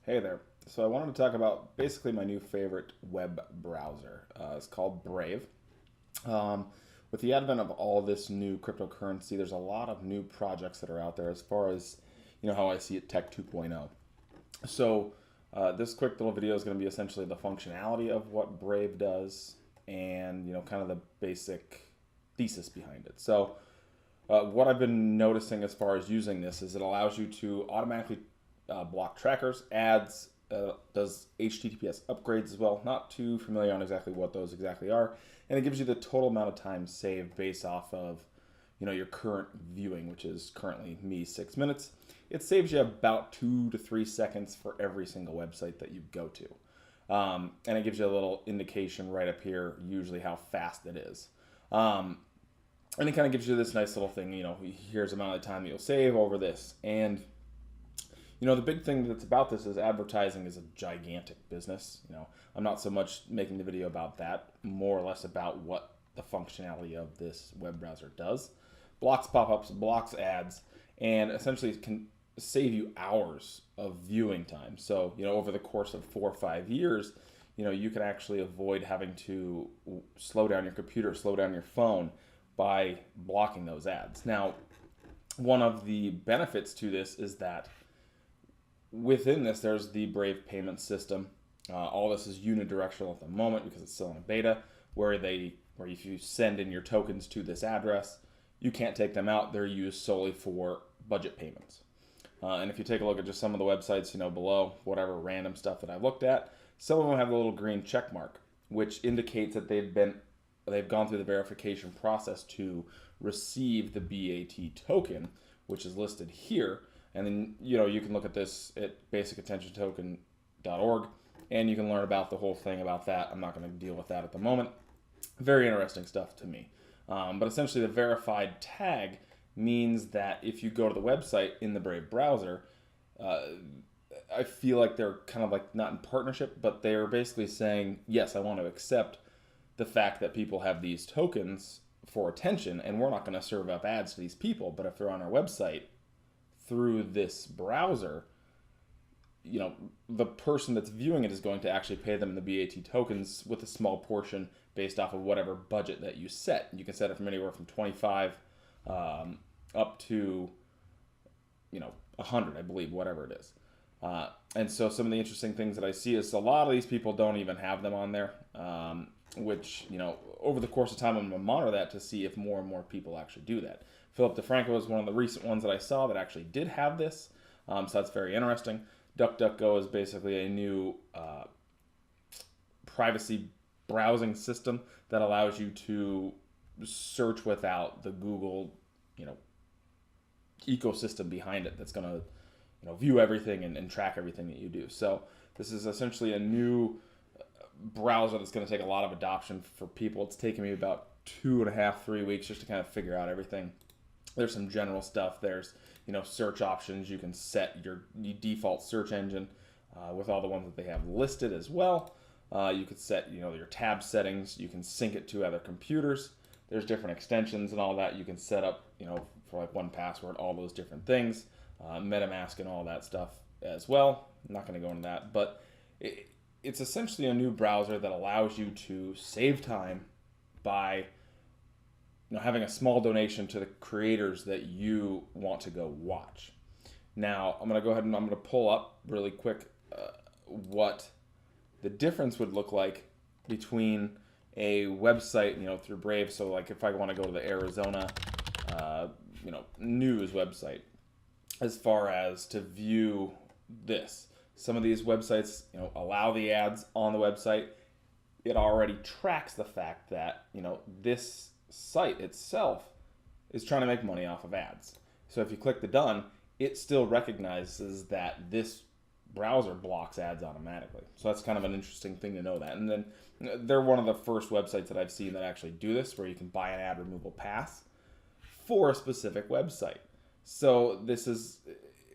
Hey there. So I wanted to talk about basically my new favorite web browser. It's called Brave. Um, with the advent of all this new cryptocurrency, there's a lot of new projects that are out there as far as how I see it, Tech 2.0. So this quick little video is going to be essentially the functionality of what Brave does and kind of the basic thesis behind it. So what I've been noticing as far as using this is it allows you to automatically block trackers, ads, does HTTPS upgrades as well. Not too familiar on exactly what those exactly are, and it gives you the total amount of time saved based off of your current viewing, which is currently me 6 minutes. It saves you about 2 to 3 seconds for every single website that you go to, and it gives you a little indication right up here, usually how fast it is. And it kind of gives you this nice little thing, here's the amount of time that you'll save over this. And, the big thing that's about this is advertising is a gigantic business. I'm not so much making the video about that, more or less about what the functionality of this web browser does. Blocks pop-ups, blocks ads, and essentially can save you hours of viewing time. So, over the course of 4 or 5 years, you can actually avoid having to slow down your computer, slow down your phone, by blocking those ads. Now, one of the benefits to this is that within this, there's the Brave payment system. All this is unidirectional at the moment because it's still in a beta, where if you send in your tokens to this address, you can't take them out. They're used solely for budget payments. And if you take a look at just some of the websites, below, whatever random stuff that I've looked at, some of them have a little green check mark, which indicates that they've gone through the verification process to receive the BAT token, which is listed here. And then, you can look at this at basicattentiontoken.org, and you can learn about the whole thing about that. I'm not going to deal with that at the moment. Very interesting stuff to me. But essentially, the verified tag means that if you go to the website in the Brave browser, I feel like they're kind of like not in partnership, but they're basically saying, yes, I want to accept the fact that people have these tokens for attention, and we're not going to serve up ads to these people. But if they're on our website through this browser, the person that's viewing it is going to actually pay them the BAT tokens with a small portion based off of whatever budget that you set. You can set it from anywhere from 25 up to 100, I believe, whatever it is. And so some of the interesting things that I see is a lot of these people don't even have them on there. Which, over the course of time, I'm going to monitor that to see if more and more people actually do that. Philip DeFranco is one of the recent ones that I saw that actually did have this, so that's very interesting. DuckDuckGo is basically a new privacy browsing system that allows you to search without the Google, ecosystem behind it that's going to, view everything and track everything that you do. So this is essentially a new browser that's going to take a lot of adoption for people. It's taken me about 2.5, 3 weeks just to kind of figure out everything. There's some general stuff. There's search options. You can set your default search engine with all the ones that they have listed as well. You could set your tab settings. You can sync it to other computers. There's different extensions and all that you can set up for like 1Password, all those different things, MetaMask and all that stuff as well. I'm not going to go into that, but it's essentially a new browser that allows you to save time by having a small donation to the creators that you want to go watch. Now, I'm going to go ahead and I'm going to pull up really quick what the difference would look like between a website, through Brave. So like if I want to go to the Arizona, news website, as far as to view this. Some of these websites, allow the ads on the website. It already tracks the fact that, this site itself is trying to make money off of ads. So if you click the done, it still recognizes that this browser blocks ads automatically. So that's kind of an interesting thing to know that. And then they're one of the first websites that I've seen that actually do this, where you can buy an ad removal pass for a specific website. So this is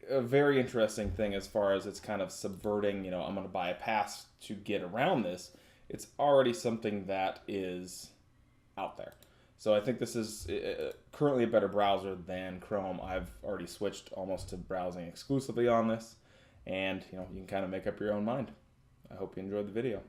a very interesting thing as far as it's kind of subverting, I'm going to buy a pass to get around this. It's already something that is out there. So I think this is currently a better browser than Chrome. I've already switched almost to browsing exclusively on this. and you can kind of make up your own mind. I hope you enjoyed the video.